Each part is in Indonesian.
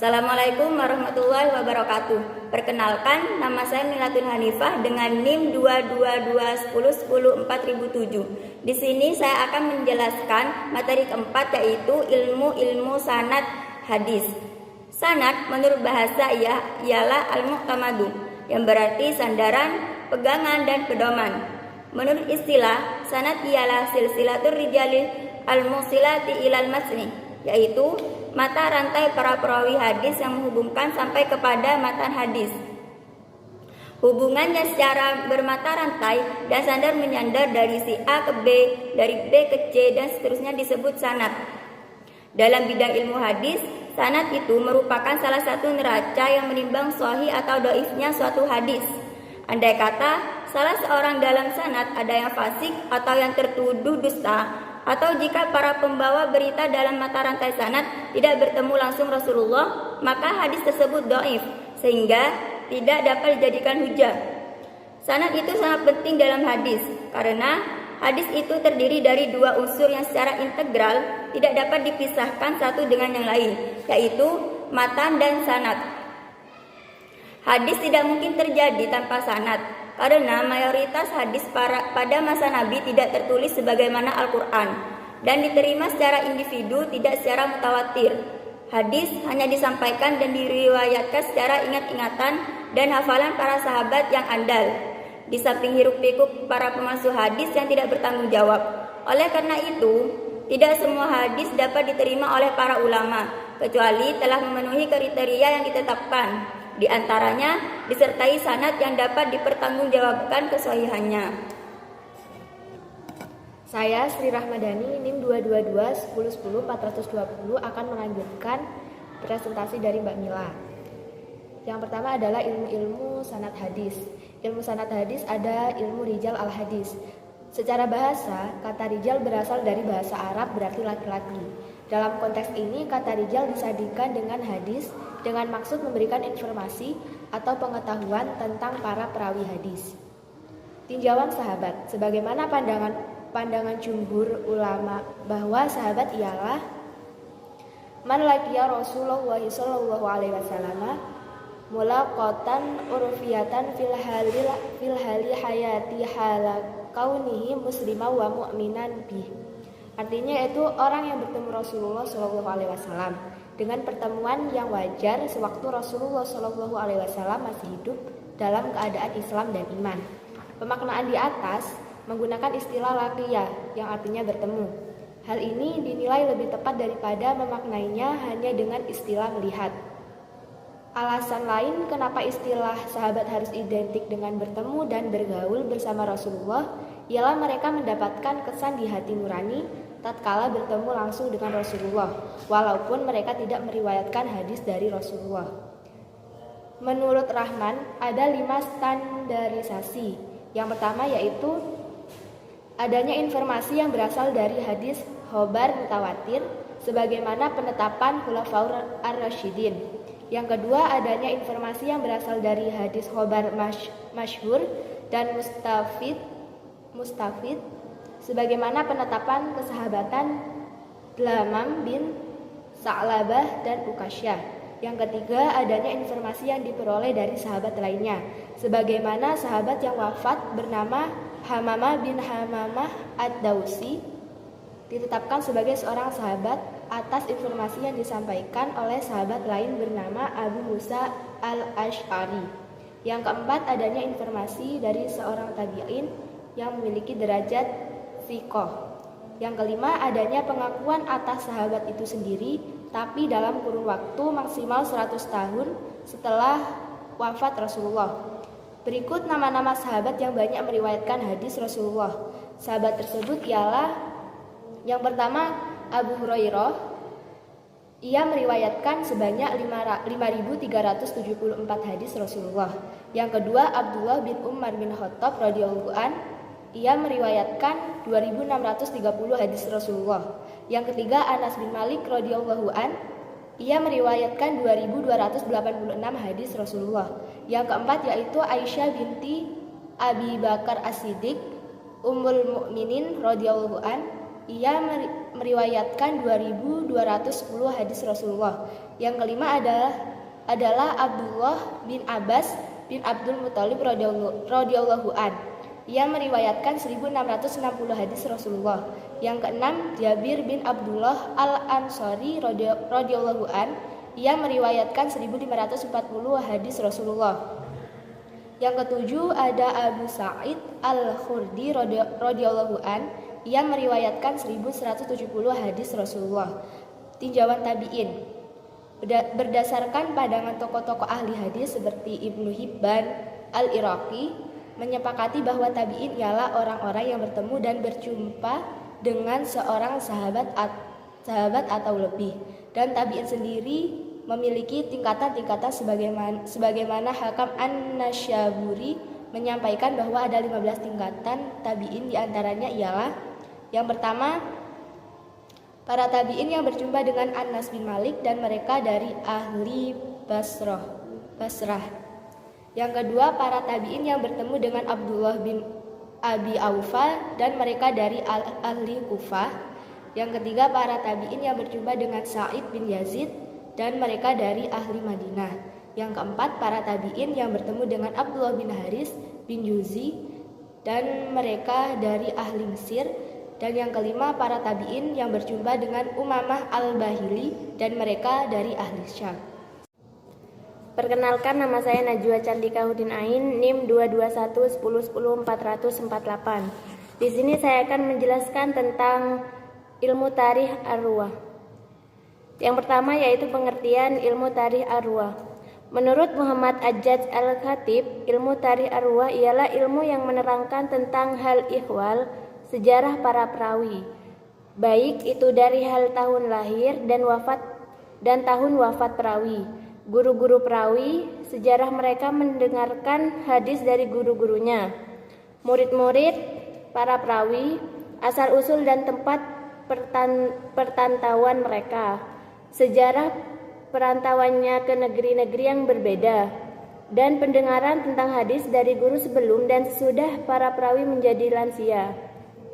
Assalamualaikum warahmatullahi wabarakatuh. Perkenalkan, nama saya Milatun Hanifah dengan NIM 22210104007. Di sini saya akan menjelaskan materi keempat, yaitu ilmu sanad hadis. Sanad menurut bahasa ialah al-mu'tamadu, yang berarti sandaran, pegangan, dan pedoman. Menurut istilah, sanad ialah silsilatur rijali al-musilati ilal matni, yaitu mata rantai para perawi hadis yang menghubungkan sampai kepada matan hadis. Hubungannya secara bermata rantai dan sandar menyandar dari si A ke B, dari B ke C, dan seterusnya disebut sanad. Dalam bidang ilmu hadis, sanad itu merupakan salah satu neraca yang menimbang sahih atau dhaifnya suatu hadis. Andai kata salah seorang dalam sanad ada yang fasik atau yang tertuduh dusta, atau jika para pembawa berita dalam mata rantai sanad tidak bertemu langsung Rasulullah, maka hadis tersebut dhaif sehingga tidak dapat dijadikan hujah. Sanad itu sangat penting dalam hadis karena hadis itu terdiri dari dua unsur yang secara integral tidak dapat dipisahkan satu dengan yang lain, yaitu matan dan sanad. Hadis tidak mungkin terjadi tanpa sanad, karena mayoritas hadis pada masa Nabi tidak tertulis sebagaimana Al-Quran dan diterima secara individu, tidak secara mutawatir. Hadis hanya disampaikan dan diriwayatkan secara ingat-ingatan dan hafalan para sahabat yang andal, di samping hiruk-pikuk para pemasuk hadis yang tidak bertanggung jawab. Oleh karena itu, tidak semua hadis dapat diterima oleh para ulama, kecuali telah memenuhi kriteria yang ditetapkan. Di antaranya disertai sanad yang dapat dipertanggungjawabkan kesahihannya. Saya Sri Rahmadani, NIM 22210104020 akan melanjutkan presentasi dari Mbak Mila. Yang pertama adalah ilmu sanad hadis. Ilmu sanad hadis ada ilmu rijal al-hadis. Secara bahasa, kata rijal berasal dari bahasa Arab, berarti laki-laki. Dalam konteks ini, kata rijal disadikan dengan hadis dengan maksud memberikan informasi atau pengetahuan tentang para perawi hadis. Tinjauan sahabat, sebagaimana pandangan jumhur ulama bahwa sahabat ialah man laqiya Rasulullah sallallahu alaihi wasallam mulaqatan urfiyatan fil hali hayati hala kaunihi muslimah wa mu'minan bih. Artinya yaitu orang yang bertemu Rasulullah sallallahu alaihi wasallam dengan pertemuan yang wajar sewaktu Rasulullah Shallallahu Alaihi Wasallam masih hidup dalam keadaan Islam dan iman. Pemaknaan di atas menggunakan istilah laqiyah yang artinya bertemu. Hal ini dinilai lebih tepat daripada memaknainya hanya dengan istilah melihat. Alasan lain kenapa istilah sahabat harus identik dengan bertemu dan bergaul bersama Rasulullah ialah mereka mendapatkan kesan di hati nurani tatkala bertemu langsung dengan Rasulullah, walaupun mereka tidak meriwayatkan hadis dari Rasulullah. Menurut Rahman, ada 5 standarisasi. Yang pertama yaitu adanya informasi yang berasal dari hadis khobar mutawatir, sebagaimana penetapan Khulafaur ar-Rasyidin. Yang kedua, adanya informasi yang berasal dari hadis khobar masyhur dan mustafid, sebagaimana penetapan kesahabatan Dlamam bin Sa'labah dan Ukasyah. Yang ketiga, adanya informasi yang diperoleh dari sahabat lainnya, sebagaimana sahabat yang wafat bernama Hamamah bin Hamamah ad-Dausi ditetapkan sebagai seorang sahabat atas informasi yang disampaikan oleh sahabat lain bernama Abu Musa al-Ash'ari. Yang keempat, adanya informasi dari seorang tabi'in yang memiliki derajat thiqah. Yang kelima, adanya pengakuan atas sahabat itu sendiri, tapi dalam kurun waktu maksimal 100 tahun setelah wafat Rasulullah. Berikut nama-nama sahabat yang banyak meriwayatkan hadis Rasulullah. Sahabat tersebut ialah yang pertama Abu Hurairah. Ia meriwayatkan sebanyak 5.374 hadis Rasulullah. Yang kedua Abdullah bin Umar bin Khattab radhiyallahu an. Ia meriwayatkan 2.630 hadis Rasulullah. Yang ketiga Anas bin Malik radhiyallahu an. Ia meriwayatkan 2.286 hadis Rasulullah. Yang keempat yaitu Aisyah binti Abi Bakar As-Siddiq Ummul Mukminin radhiyallahu an. Ia meriwayatkan 2210 hadis Rasulullah. Yang kelima adalah Abdullah bin Abbas bin Abdul Muthalib radhiyallahu an. Ia meriwayatkan 1660 hadis Rasulullah. Yang keenam Jabir bin Abdullah al-Ansari radhiyallahu an. Ia meriwayatkan 1540 hadis Rasulullah. Yang ketujuh ada Abu Sa'id al-Khudri radhiyallahu an. Ia meriwayatkan 1170 hadis Rasulullah. Tinjauan tabi'in. Berdasarkan pandangan tokoh-tokoh ahli hadis seperti Ibnu Hibban al-Iraqi menyepakati bahwa tabi'in ialah orang-orang yang bertemu dan berjumpa dengan seorang sahabat atau lebih. Dan tabi'in sendiri memiliki tingkatan-tingkatan sebagaimana Hakam An-Nasyaburi menyampaikan bahwa ada 15 tingkatan tabi'in, diantaranya ialah: yang pertama, para tabi'in yang berjumpa dengan Anas bin Malik dan mereka dari ahli Basrah. Yang kedua, para tabi'in yang bertemu dengan Abdullah bin Abi Aufa dan mereka dari ahli Kufah. Yang ketiga, para tabi'in yang berjumpa dengan Sa'id bin Yazid dan mereka dari ahli Madinah. Yang keempat, para tabi'in yang bertemu dengan Abdullah bin Haris bin Juzi dan mereka dari ahli Mesir. Dan yang kelima, para tabi'in yang berjumpa dengan Umamah al-Bahili dan mereka dari ahli Syam. Perkenalkan, nama saya Najwa Candika Hudin Ain, NIM 22110104448. Di sini saya akan menjelaskan tentang ilmu tarikh arwah. Yang pertama yaitu pengertian ilmu tarikh arwah. Menurut Muhammad Ajjaj Al-Khatib, ilmu tarikh arwah ialah ilmu yang menerangkan tentang hal ihwal, sejarah para perawi, baik itu dari hal tahun lahir dan tahun wafat perawi, guru-guru perawi, sejarah mereka mendengarkan hadis dari guru-gurunya, murid-murid para perawi, asal-usul dan tempat pertantauan mereka, sejarah perantauannya ke negeri-negeri yang berbeda, dan pendengaran tentang hadis dari guru sebelum dan sesudah para perawi menjadi lansia,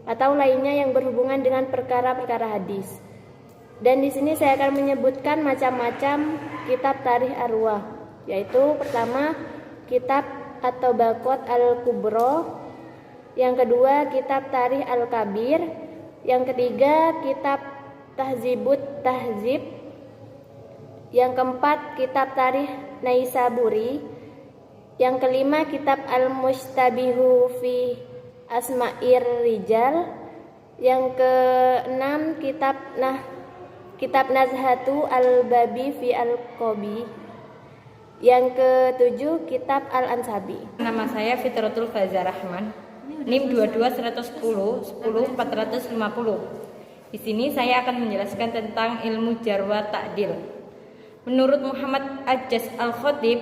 atau lainnya yang berhubungan dengan perkara-perkara hadis. Dan di sini saya akan menyebutkan macam-macam kitab tarikh arwah, yaitu pertama kitab At-Tabaqat Al-Kubra, yang kedua kitab Tarikh Al-Kabir, yang ketiga kitab Tahzibut Tahzib, yang keempat kitab Tarikh Naisaburi, yang kelima kitab Al-Mushtabihu fi Asma'ir Rijal, yang keenam kitab Nazhatu Al-Babi fi Al-Qobi, yang ketujuh kitab Al-Ansabi. Nama saya Fitratul Faizah Rahman, NIM 22110-450. Di sini saya akan menjelaskan tentang ilmu jar wa ta'dil. Menurut Muhammad Ajjaj Al-Khatib,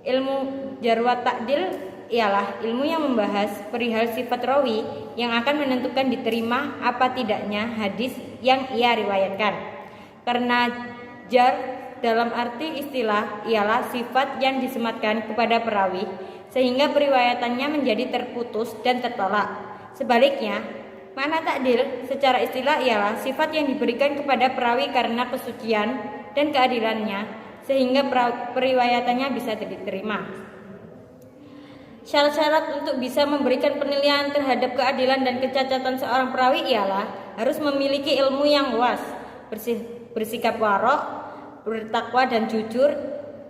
ilmu jar wa ta'dil ialah ilmu yang membahas perihal sifat rawi yang akan menentukan diterima apa tidaknya hadis yang ia riwayatkan. Karena jar dalam arti istilah ialah sifat yang disematkan kepada perawi sehingga periwayatannya menjadi terputus dan tertolak. Sebaliknya, makna ta'dil secara istilah ialah sifat yang diberikan kepada perawi karena kesucian dan keadilannya sehingga periwayatannya bisa diterima. Syarat-syarat untuk bisa memberikan penilaian terhadap keadilan dan kecacatan seorang perawi ialah harus memiliki ilmu yang luas, bersikap warok, bertakwa dan jujur,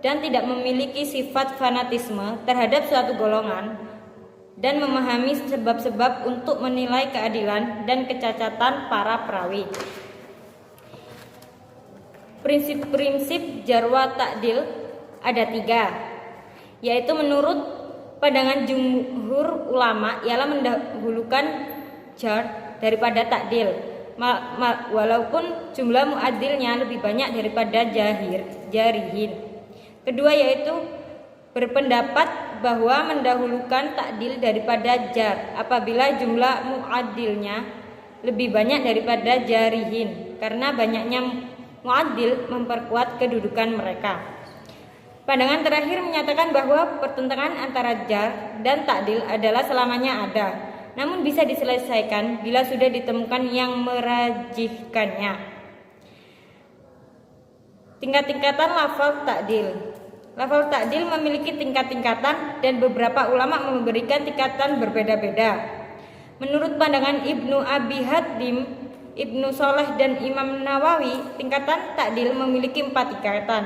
dan tidak memiliki sifat fanatisme terhadap suatu golongan, dan memahami sebab-sebab untuk menilai keadilan dan kecacatan para perawi. Prinsip-prinsip jar wa ta'dil ada 3, yaitu menurut pandangan jumhur ulama ialah mendahulukan jar daripada ta'dil, walaupun jumlah mu'adilnya lebih banyak daripada jarihin. Kedua yaitu berpendapat bahwa mendahulukan ta'dil daripada jar apabila jumlah mu'adilnya lebih banyak daripada jarihin, karena banyaknya mu'adil memperkuat kedudukan mereka. Pandangan terakhir menyatakan bahwa pertentangan antara jar dan ta'dil adalah selamanya ada. namun bisa diselesaikan bila sudah ditemukan yang merajihkannya. Tingkat-tingkatan lafal ta'dil. Lafal ta'dil memiliki tingkat-tingkatan dan beberapa ulama memberikan tingkatan berbeda-beda. Menurut pandangan Ibnu Abi Hatim, Ibnu Sholeh dan Imam Nawawi, tingkatan ta'dil memiliki 4 tingkatan.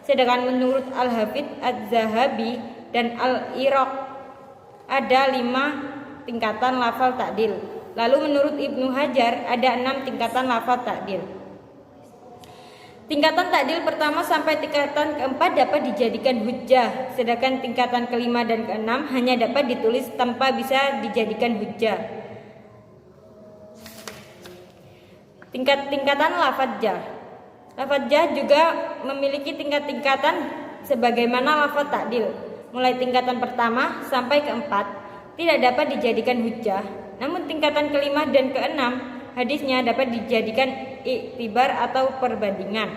Sedangkan menurut Al-Hafidz Az-Zahabi dan Al-Iraq ada 5 tingkatan lafal ta'dil. Lalu menurut Ibnu Hajar ada 6 tingkatan lafal ta'dil. Tingkatan ta'dil pertama sampai tingkatan keempat dapat dijadikan hujjah, sedangkan tingkatan kelima dan keenam hanya dapat ditulis tanpa bisa dijadikan hujjah. Tingkatan lafadz jah. Lafadz jah juga memiliki tingkat-tingkatan sebagaimana lafadz ta'dil. Mulai tingkatan pertama sampai keempat tidak dapat dijadikan hujjah, namun tingkatan kelima dan keenam hadisnya dapat dijadikan iktibar atau perbandingan.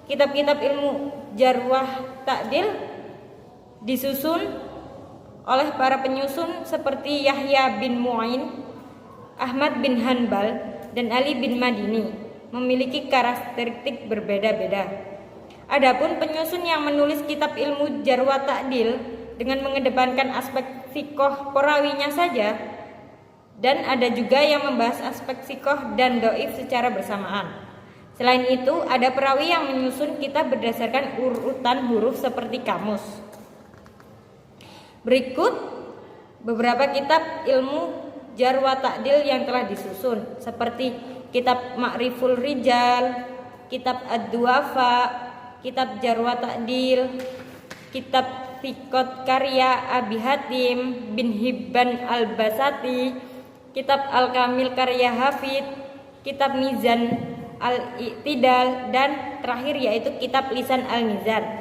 Kitab-kitab ilmu jarwah ta'dil disusun oleh para penyusun seperti Yahya bin Mu'in, Ahmad bin Hanbal, dan Ali bin Madini, memiliki karakteristik berbeda-beda. Adapun penyusun yang menulis kitab ilmu jarwah ta'dil dengan mengedepankan aspek fiqh perawinya saja, dan ada juga yang membahas aspek fiqh dan dhaif secara bersamaan. Selain itu, ada perawi yang menyusun kitab berdasarkan urutan huruf seperti kamus. Berikut beberapa kitab ilmu jarwah ta'dil yang telah disusun, seperti kitab Ma'riful Rijal, kitab Ad-Du'afa, kitab Jarwah Ta'dil, kitab Thiqat karya Abi Hatim bin Hibban Al-Basati, kitab Al-Kamil karya Hafid, kitab Mizan Al-I'tidal, dan terakhir yaitu kitab Lisan Al-Mizan.